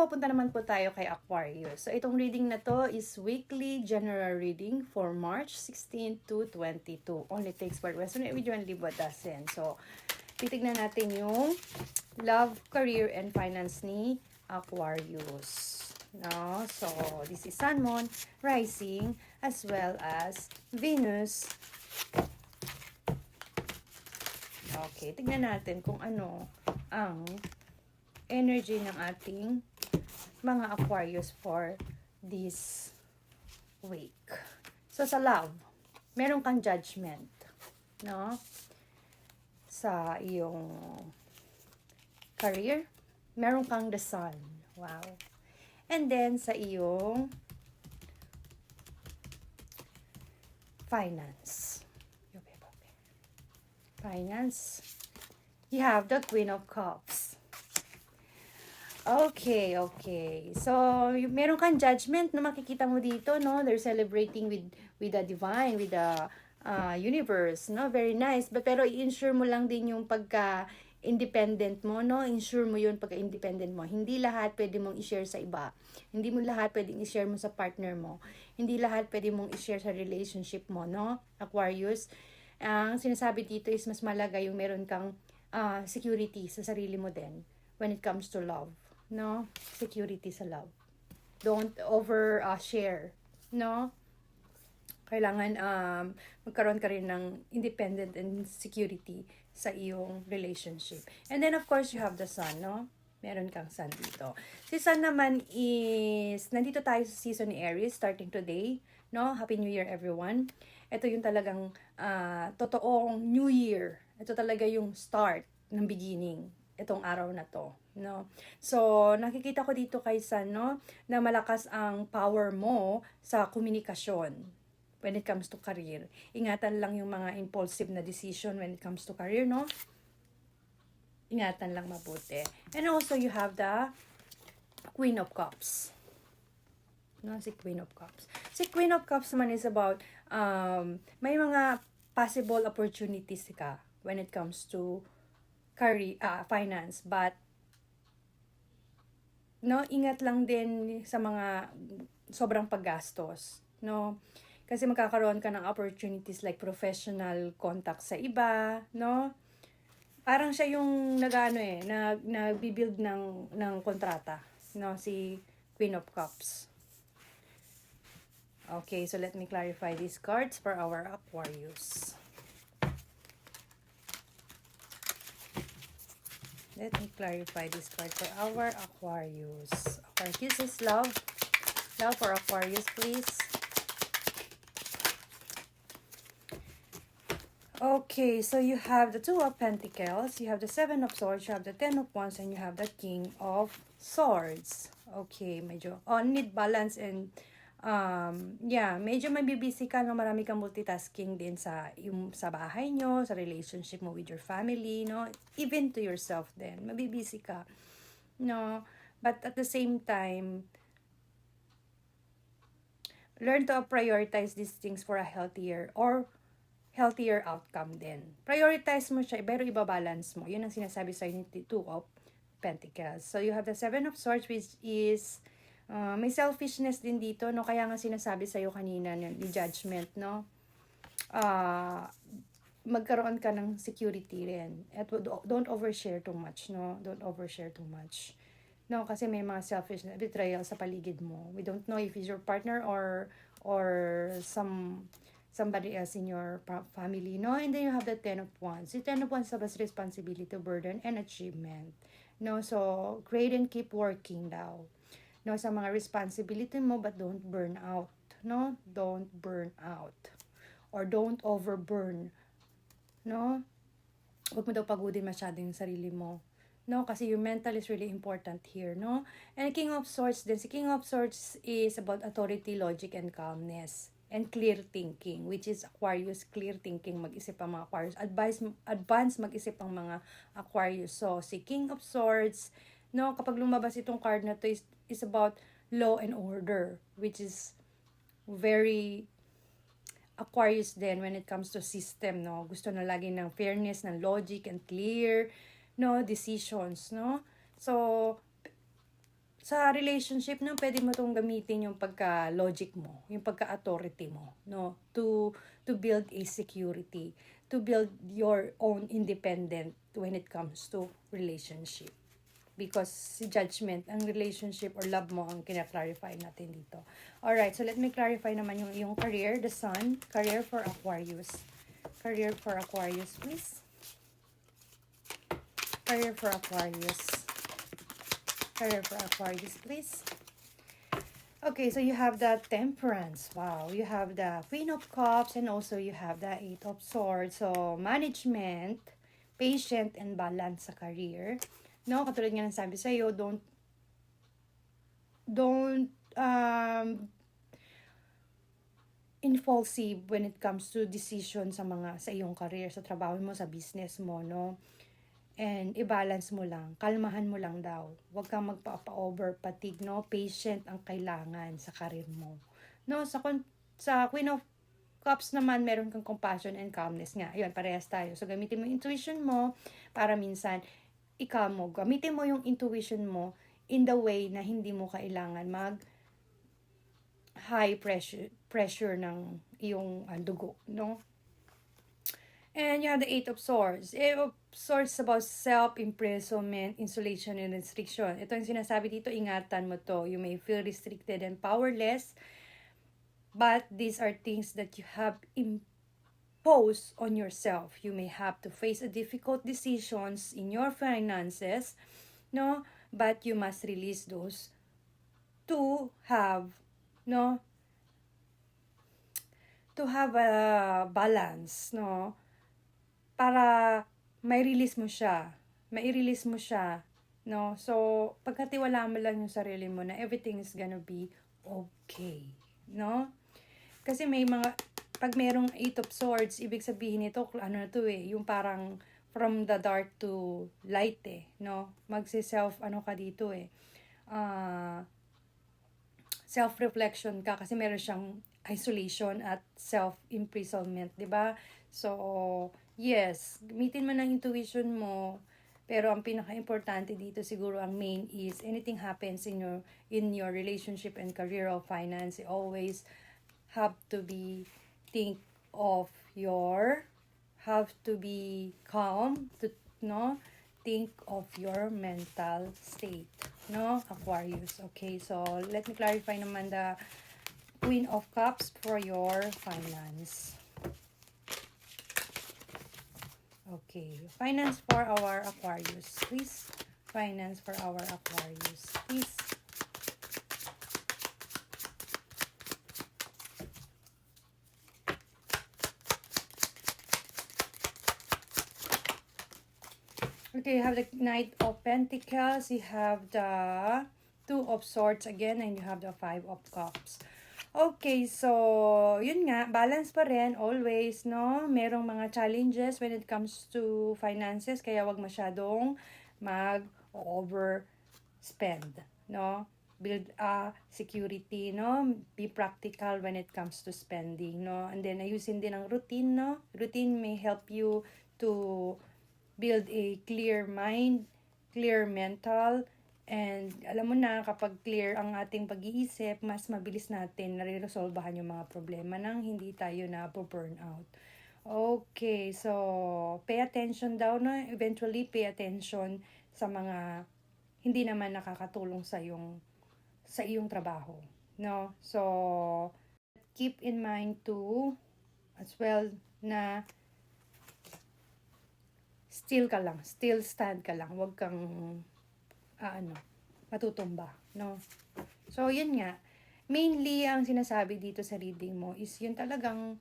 Pupunta naman po tayo kay Aquarius. So, itong reading na to is weekly general reading for March 16 to 22. Only takes for resonate with you and leave what doesn't. So, titignan natin yung love, career, and finance ni Aquarius. No? So, this is Sun, Moon, Rising, as well as Venus. Okay, tignan natin kung ano ang energy ng ating mga Aquarius for this week. So, sa love, meron kang judgment, no? Sa iyong career, meron kang the sun. Wow. And then, sa iyong finance. Finance, you have the Queen of Cups. Okay. So, meron kang judgment na makikita mo dito, no? They're celebrating with the divine, with the universe, no? Very nice. Pero i-ensure mo lang din yung pagka-independent mo, no? Ensure mo yun pagka-independent mo. Hindi lahat pwede mong i-share sa iba. Hindi mo lahat pwedeng i-share mo sa partner mo. Hindi lahat pwede mong i-share sa relationship mo, no? Aquarius. Ang sinasabi dito is mas malaga yung meron kang security sa sarili mo din when it comes to love, no? Security sa love. Don't over share, no? Kailangan magkaroon ka rin ng independent and security sa iyong relationship. And then of course you have the sun, no? Meron kang sun dito. Si sun naman is, nandito tayo sa season ni Aries starting today, no? Happy New Year everyone. Ito yung talagang totoong New Year. Ito talaga yung start ng beginning. Itong araw na to, no? So, nakikita ko dito kay Sun, no? Na malakas ang power mo sa komunikasyon when it comes to career. Ingatan lang yung mga impulsive na decision when it comes to career, no? Ingatan lang mabuti. And also, you have the Queen of Cups. No, si Queen of Cups. Si Queen of Cups naman is about may mga possible opportunities ka when it comes to career, finance, but no, ingat lang din sa mga sobrang paggastos, no? Kasi magkakaroon ka ng opportunities like professional contact sa iba, no? Parang siya yung nagbi-build ng kontrata, no, si Queen of Cups. Okay, so let me clarify these cards for our Aquarius. Let me clarify this card for our Aquarius. Aquarius is love. Love for Aquarius, please. Okay, so you have the Two of Pentacles, you have the Seven of Swords, you have the Ten of Wands, and you have the King of Swords. Okay, medyo need balance and medyo mabibisi ka, no? Marami kang multitasking din sa bahay nyo, sa relationship mo with your family, no? Even to yourself din, mabibisi ka, no? But at the same time, learn to prioritize these things for a healthier outcome din. Prioritize mo siya, pero ibabalance mo. Yun ang sinasabi sa ni Two of Pentacles. So, you have the Seven of Swords, which is may selfishness din dito, no? Kaya nga sinasabi sa'yo kanina, yung judgment, no? Magkaroon ka ng security rin. At don't overshare too much, no? Don't overshare too much. No, kasi may mga selfishness, betrayal sa paligid mo. We don't know if it's your partner or somebody else in your family, no? And then you have the Ten of Wands. The Ten of Wands has responsibility, burden, and achievement. No, so create and keep working daw. No, sa mga responsibility mo, but don't burn out. No, don't burn out. Or don't overburn. No, huwag mo daw pagudin masyado yung sarili mo. No, kasi your mental is really important here, no? And King of Swords din. Si King of Swords is about authority, logic, and calmness. And clear thinking, which is Aquarius, clear thinking, mag-isip ang mga Aquarius. Advance mag-isip ang mga Aquarius. So, si King of Swords, no, kapag lumabas itong card na to is about law and order, which is very Aquarius din when it comes to system, no? Gusto na lagi ng fairness, ng logic, and clear, no, decisions, no? So, sa relationship no, pwede mo tong gamitin yung pagka-logic mo, yung pagka-authority mo, no, to build a security, to build your own independent when it comes to relationship. Because si judgment, ang relationship or love mo ang kina-clarify natin dito. Alright, so let me clarify naman yung career, the sun, career for Aquarius. Career for Aquarius, please. Career for Aquarius. Career for Aquarius, please. Okay, so you have the Temperance. Wow, you have the Queen of Cups and also you have the Eight of Swords. So, management, patient, and balance sa career. No, katulad nga ng sabi sa'yo, don't impulsive when it comes to decision sa iyong career, sa trabaho mo, sa business mo, no? And i-balance mo lang, kalmahan mo lang daw. Huwag kang magpa-over fatigue, no? Patient ang kailangan sa career mo. No, sa Queen of Cups naman, meron kang compassion and calmness nga. Ayun, parehas tayo. So, gamitin mo intuition mo para minsan ikaw mo. Gamitin mo yung intuition mo in the way na hindi mo kailangan high pressure ng iyong dugo, no? And you have the Eight of Swords. Eight of Swords is about self-imprisonment, isolation, and restriction. Ito yung sinasabi dito, ingatan mo to. You may feel restricted and powerless, but these are things that you have imposed on yourself. You may have to face a difficult decisions in your finances, no? But you must release those to have, no? To have a balance, no? Para may-release mo siya. Mai-release mo siya, no? So, pagkatiwalaan mo lang yung sarili mo na everything is gonna be okay, no? Kasi pag merong Eight of Swords, ibig sabihin nito, ano na to yung parang from the dark to light no? Ka dito self-reflection ka kasi meron siyang isolation at self-imprisonment, di ba? So, yes, gamitin mo ng intuition mo, pero ang pinaka-importante dito siguro ang main is anything happens in your relationship and career or finance, you always have to be calm to think of your mental state, no, Aquarius. Okay, so let me clarify naman the Queen of Cups for your finance. Okay, finance for our Aquarius, please. Finance for our Aquarius, please. Okay, you have the Knight of Pentacles, you have the Two of Swords again, and you have the Five of Cups. Okay, so, yun nga, balance pa rin, always, no? Merong mga challenges when it comes to finances, kaya wag masyadong mag-overspend, no? Build a security, no? Be practical when it comes to spending, no? And then, ayusin din ang routine, no? Routine may help you to build a clear mind, clear mental, and alam mo na, kapag clear ang ating pag-iisip, mas mabilis natin nare-resolbahan yung mga problema nang hindi tayo na burn out. Okay, so pay attention daw, no? Eventually, pay attention sa mga hindi naman nakakatulong sa iyong trabaho, no? So, keep in mind too, as well, na still stand ka lang, huwag kang matutumba, no? So, yun nga, mainly ang sinasabi dito sa reading mo is yun talagang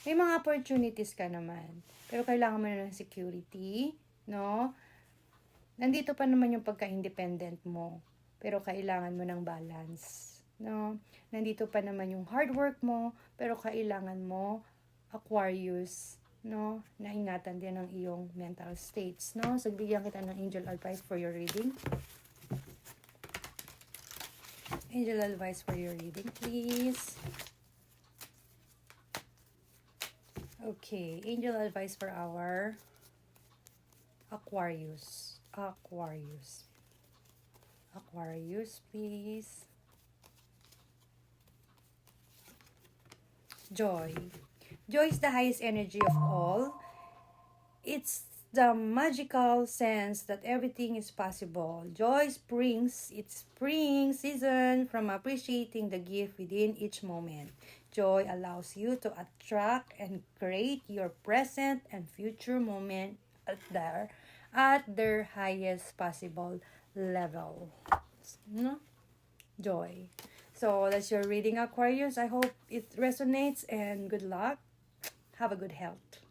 may mga opportunities ka naman, pero kailangan mo na ng security, no? Nandito pa naman yung pagka-independent mo, pero kailangan mo ng balance, no? Nandito pa naman yung hard work mo, pero kailangan mo, Aquarius, no, na ingatan din ang iyong mental states, no? So, bigyan kita ng angel advice for your reading. Angel advice for your reading, please. Okay, angel advice for our Aquarius. Aquarius, please. Joy. Joy is the highest energy of all. It's the magical sense that everything is possible. Joy springs its spring season from appreciating the gift within each moment. Joy allows you to attract and create your present and future moment at their highest possible level. No? Joy. So that's your reading, Aquarius. I hope it resonates and good luck. Have a good health.